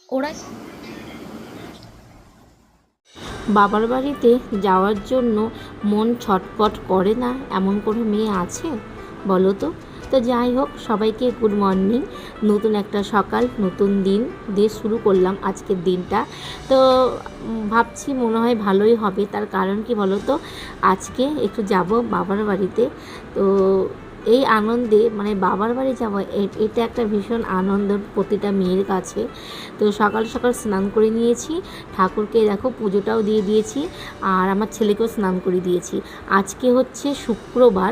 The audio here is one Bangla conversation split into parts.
ওরা বাবার বাড়িতে যাওয়ার জন্য মন ছটফট করে না, এমন কোনো মেয়ে আছে বলো তো? তো যাই হোক, সবাইকে গুড মর্নিং। নতুন একটা সকাল, নতুন দিন দিয়ে শুরু করলাম আজকের দিনটা। তো ভাবছি মনে হয় ভালোই হবে। তার কারণ কি বলো তো, আজকে একটু যাব বাবার বাড়িতে। তো এই আনন্দে মানে বাবার বাড়ি যাওয়া এটা একটা ভীষণ আনন্দ প্রতিটা মেয়ের কাছে। তো সকাল সকাল স্নান করে নিয়েছি, ঠাকুরকে দেখো পুজোটাও দিয়ে দিয়েছি, আর আমার ছেলেকেও স্নান করে দিয়েছি। আজকে হচ্ছে শুক্রবার,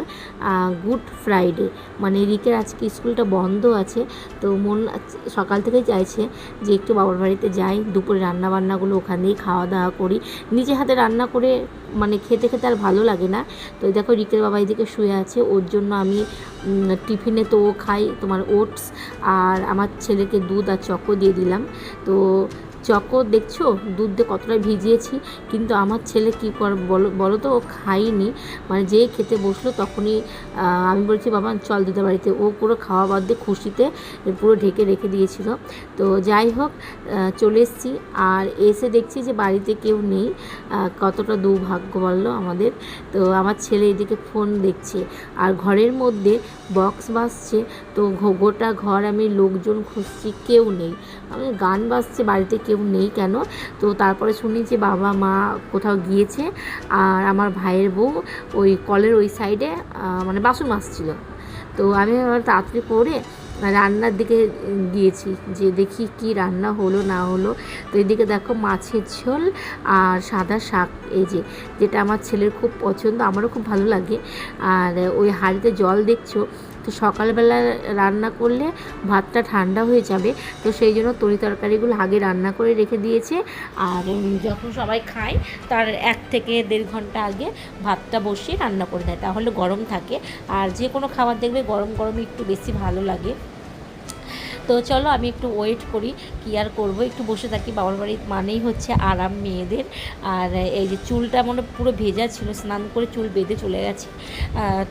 গুড ফ্রাইডে, মানে রিকের আজকে স্কুলটা বন্ধ আছে। তো মন সকাল থেকে চাইছে যে একটু বাবার বাড়িতে যাই, দুপুরে রান্নাবান্নাগুলো ওখানেই খাওয়া দাওয়া করি। নিজে হাতে রান্না করে মানে খেতে খেতে আর ভালো লাগে না। তো দেখো রিকের বাবা এদিকে শুয়ে আছে, ওর জন্য আমি টিফিনে তো ও খাই তোমার ওটস, আর আমার ছেলেকে দুধ আর চকো দিয়ে দিলাম। তো চকো দেখছো দুধ দিয়ে কতটা ভিজিয়েছি, কিন্তু আমার ছেলে কী কর বলো তো, ও খাইনি। মানে যেই খেতে বসলো তখনই আমি বলছি বাবা চল দিদার বাড়িতে, ও পুরো খাওয়া বাদ দিয়ে খুশিতে পুরো ঢেকে রেখে দিয়েছিল। তো যাই হোক, চলে এসেছি, আর এসে দেখছি যে বাড়িতে কেউ নেই। কতটা দুর্ভাগ্য বললো আমাদের। তো আমার ছেলে এদিকে ফোন দেখছে, আর ঘরের মধ্যে বক্স বাজছে। তো গোটা ঘর আমি লোকজন খুঁজছি, কেউ নেই। আমি গান বাজছে, বাড়িতে কেউ নেই কেন? তো তারপরে শুনি যে বাবা মা কোথাও গিয়েছে, আর আমার ভাইয়ের বউ ওই কলের ওই সাইডে মানে বাসন মাজছিল। তো আমি আবার তাড়াতাড়ি করে রান্নার দিকে গিয়েছি, যে দেখি কি রান্না হলো না হলো। তো এদিকে দেখো মাছের ঝোল আর সাদা শাক, এই যেটা আমার ছেলের খুব পছন্দ, আমারও খুব ভালো লাগে। আর ওই হাঁড়িতে জল দেখছো, তো সকালবেলা রান্না করলে ভাতটা ঠান্ডা হয়ে যাবে। তো সেই জন্য তরি তরকারিগুলো আগে রান্না করে রেখে দিয়েছে, আর যখন সবাই খায় তার 1 থেকে 1.5 ঘন্টা আগে ভাতটা বসিয়ে রান্না করে দেয়, তাহলে গরম থাকে। আর যে কোনো খাবার দেখবে গরম গরম একটু বেশি ভালো লাগে। তো চলো আমি একটু ওয়েট করি, কী আর করবো, একটু বসে থাকি। বাবার বাড়ি মানেই হচ্ছে আরাম মেয়েদের। আর এই যে চুলটা মানে পুরো ভেজা ছিল, স্নান করে চুল বেঁধে চলে গেছে।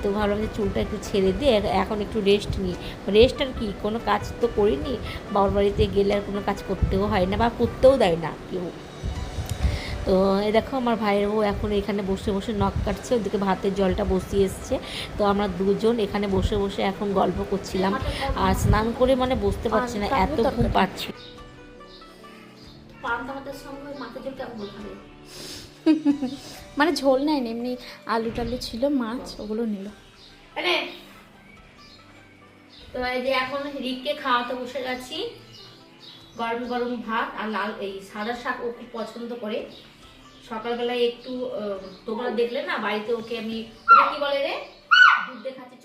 তো ভাবলাম যে চুলটা একটু ছেড়ে দিয়ে এখন একটু রেস্ট নিই। রেস্ট আর কি, কোনো কাজ তো করিনি, বাবার বাড়িতে গেলে আর কোনো কাজ করতেও হয় না, বা করতেও দেয় না কেউ। তো এই দেখো আমার ভাইয়ের বউ এখন এখানে বসে বসে নখ কাটছে, ওদিকে ভাতের জলটা বসিয়ে এসছে। তো আমরা দুজন এখানে বসে বসে এখন গল্প করছিলাম, আর স্নান করে মানে বসতে পারছি না, এত ঘুম পাচ্ছি। মানে ঝোল নেয়নি, এমনি আলু টালু ছিল, মাছ ওগুলো নিল। তো এই যে এখন রিককে খাওয়াতে বসে গেছি, গরম গরম ভাত আর লাল এই সাদা শাক ও খুব পছন্দ করে। সকালবেলায় একটু তোমরা দেখলে না বাড়িতে ওকে আমি, ওটা কি বলে রে, দুধ দিয়ে খাচ্ছি,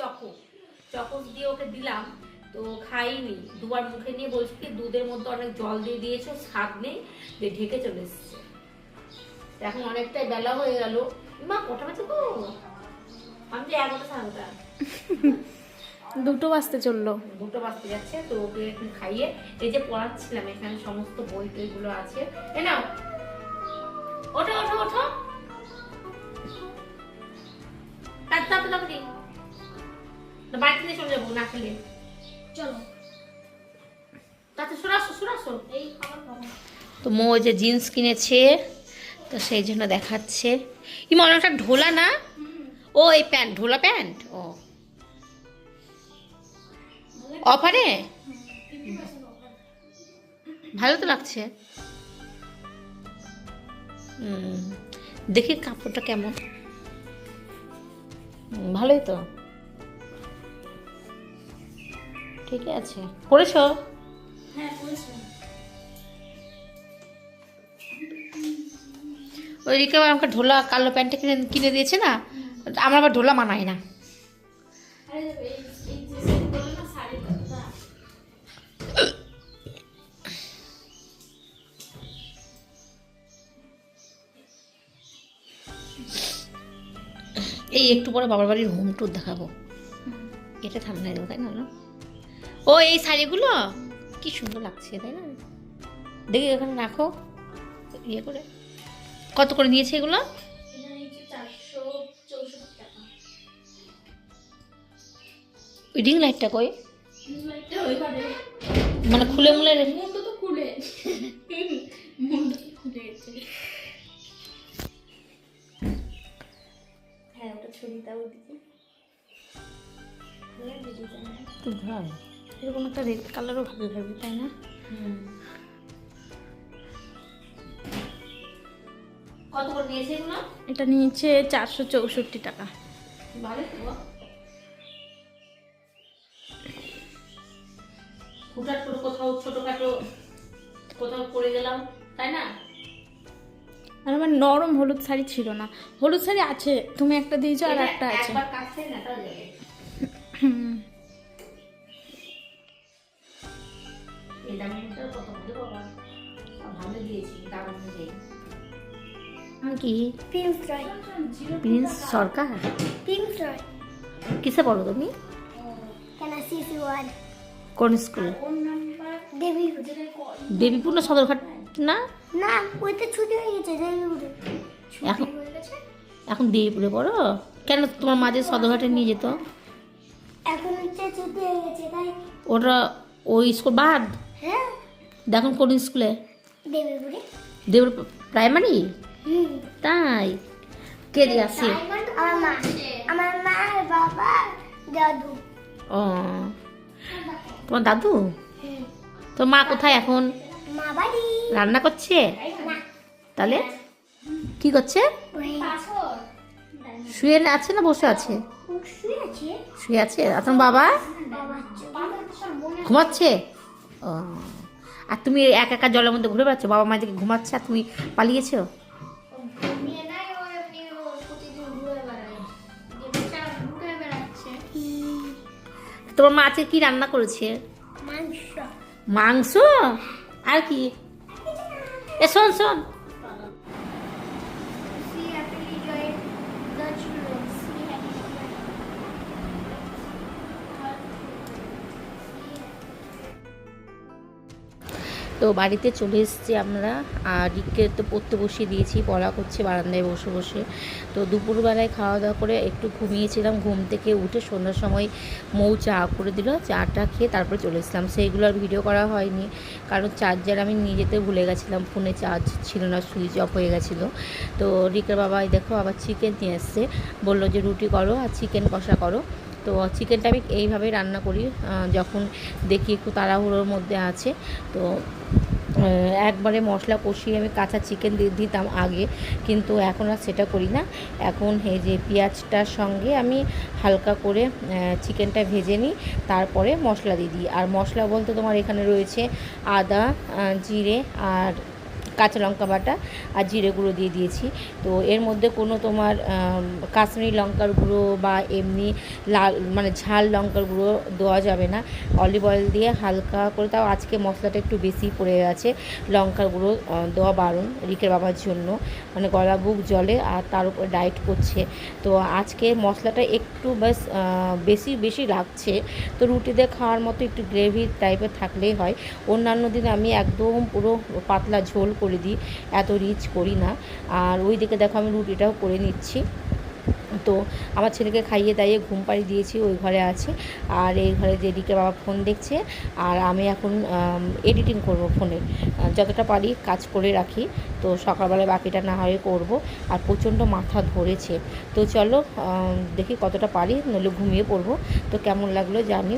চকো দিয়ে ওকে দিলাম। তো খাইনি, দুবার মুখে নিয়ে বলছি কি দুধের মধ্যে অনেক জল দিয়ে দিয়েছো, স্বাদ নেই, দিয়ে ঢেকে চলে এসছে। এখন অনেকটাই বেলা হয়ে গেল। মা কটা বাজে গো? আমি যে 11টা 11:30। 2টো বাজতে চললো। 2টো বাজতে যাচ্ছে। তো ওকে এখন খাইয়ে এই যে পড়াচ্ছিলাম, এখানে সমস্ত বই টইগুলো আছে। এ নাও, ওঠো ওঠো ওঠো, তাড়াতাড়ি বাড়ি থেকে চলে যাবো না খেলে। চলো তাড়াতাড়ি সরাসো। এই খাবার খাবো। তো মো যে জিন্স কিনেছে, তো সেই জন্য দেখাচ্ছে। ইমা অনেকটা ঢোলা না? ও এই প্যান্ট, ঢোলা প্যান্ট। ও অফারে ভালো তো লাগছে। দেখি কাপড়টা কেমন, ভালোই তো, ঠিকই আছে। পরেছো? হ্যাঁ পড়েছি। ওইদিকে আমাকে ঢোলা কালো প্যান্টটা কিনে দিয়েছে না, আমার আবার ঢোলা মানায় না। এই একটু পরে বাবার বাড়ির হোম ট্যুর দেখাবো, এটা থামলাই দেবো তাই না? ও এই শাড়িগুলো কি সুন্দর লাগছে তাই না? দেখি এখানে রাখো ইয়ে করে। কত করে নিয়েছে এগুলো? ওই রিং লাইটটা কই মানে খুলে মুলে মুন্ডু তো খুলে মুন্ডু তো খুলে গেছে। হ্যাঁ ওটা ছড়িয়ে দাও ওদিকে। তো ভাই এরকম একটা রেড কালারও ভালো লাগবে তাই না? কত করে নিয়েছে এগুলো? এটা নিয়েছে 464 টাকা। ভালো তো হুটহাট করে কোথাও ছোটখাটো কোথাও পড়ে গেলাম তাই না? আর আমার নরম হলুদ শাড়ি ছিল না। হলুদ শাড়ি আছে, তুমি একটা দিয়েছো আর একটা আছে। একবার কাছে না তাহলে যাবে। এই দামের মধ্যে কত মধ্যে বাবা ভালো দিয়েছি দাম অনুযায়ী। কি প্রিন্স রয়। প্রিন্স সরকার? প্রিন্স রয়। কিসে পড়ো তুমি? কেন সিসি ওয়ান কোন স্কুল? দেবী দেবীপুর না সদরঘাট? না না, ওই তো ছুটি হয়ে গেছে দেবীপুরে। এখন এখন দেবীপুরে পড়ো কেন? তোমার মাঝে সদরঘাটে নিয়ে যেত। এখন হচ্ছে ছুটি হয়ে গেছে তাই। ওটা ওই স্কুল বাদ হ্যাঁ দেখুন কোন স্কুলে? দেবীপুরে। দেবীর প্রাইমারি? হুম। তাই কে দিয়ে আসে? আমার মা আর বাবা দাদু। ও তোমার দাদু? হুম। তোর মা কোথায় এখন? মা বাড়ি। রান্না করছে? না তাহলে কি করছে? ওই শুয়ে আছে না বসে আছে? শুয়ে আছে। শুয়ে আছে। আর তোমার বাবা বাবা ঘুমাচ্ছে? ও আর তুমি একা একা জলের মধ্যে ঘুরে বেড়াচ্ছ, বাবা মা দিকে ঘুমাচ্ছে আর তুমি পালিয়েছো? তোমার মা আজকে কি রান্না করেছে? মাংস। মাংস আর কি? এ শোন শোন See happily join the children. See happily join. তো বাড়িতে চলে এসেছি আমরা। আর রিককে তো পড়তে বসিয়ে দিয়েছি, পড়া করছে বারান্দায় বসে বসে। তো দুপুরবেলায় খাওয়া দাওয়া করে একটু ঘুমিয়েছিলাম। ঘুম থেকে উঠে সন্ধ্যার সময় মৌ চা করে দিল, চাটা খেয়ে তারপরে চলে এসলাম। সেইগুলো আর ভিডিও করা হয়নি কারণ চার্জার আমি নিয়ে যেতে ভুলে গেছিলাম, ফোনে চার্জ ছিল না, সুইচ অফ হয়ে গেছিলো। তো রিকের বাবা দেখো আবার চিকেন নিয়ে এসছে, বললো যে রুটি করো আর চিকেন কষা করো। তো চিকেনটা আমি এইভাবেই রান্না করি যখন দেখি একটু তাড়াহুড়োর মধ্যে আছে। তো একবারে মশলা কষিয়ে আমি কাঁচা চিকেন দিয়ে দিতাম আগে, কিন্তু এখন আর সেটা করি না। এখন এই যে পেঁয়াজটার সঙ্গে আমি হালকা করে চিকেনটা ভেজে নিই, তারপরে মশলা দিয়ে দিই। আর মশলা বলতে তোমার এখানে রয়েছে আদা, জিরে আর কাঁচা লঙ্কা বাটা আর জিরে গুঁড়ো দিয়ে দিয়েছি। তো এর মধ্যে কোনো তোমার কাশ্মীরি লঙ্কার গুঁড়ো বা এমনি লাল মানে ঝাল লঙ্কার গুঁড়ো দেওয়া যাবে না। অলিভ অয়েল দিয়ে হালকা করে, তাও আজকে মশলাটা একটু বেশি পড়ে গেছে, লঙ্কার গুঁড়ো দেওয়া বারণ রিকের বাবার জন্য, মানে গলা বুক জলে আর তার উপর ডায়েট করছে। তো আজকে মশলাটা একটু ব্যাস বেশি বেশি লাগছে। তো রুটিতে খাওয়ার মতো একটু গ্রেভি টাইপের থাকলেই হয়। অন্যান্য দিন আমি একদম পুরো পাতলা ঝোল করে দিই, এত রিচ করি না। আর ওই দিকে দেখো আমি রুটিটাও করে নিচ্ছি। তো আমার ছেলেকে খাইয়ে দাইয়ে ঘুম পাড়িয়ে দিয়েছি, ওই ঘরে আছে। আর এই ঘরে যেদিকে বাবা ফোন দেখছে, আর আমি এখন এডিটিং করব ফোনে, যতটা পারি কাজ করে রাখি। তো সকালবেলায় বাকিটা না হয় করব। আর প্রচণ্ড মাথা ধরেছে। তো চলো দেখি কতটা পারি, নইলে ঘুমিয়ে পড়বো। তো কেমন লাগলো জানিও।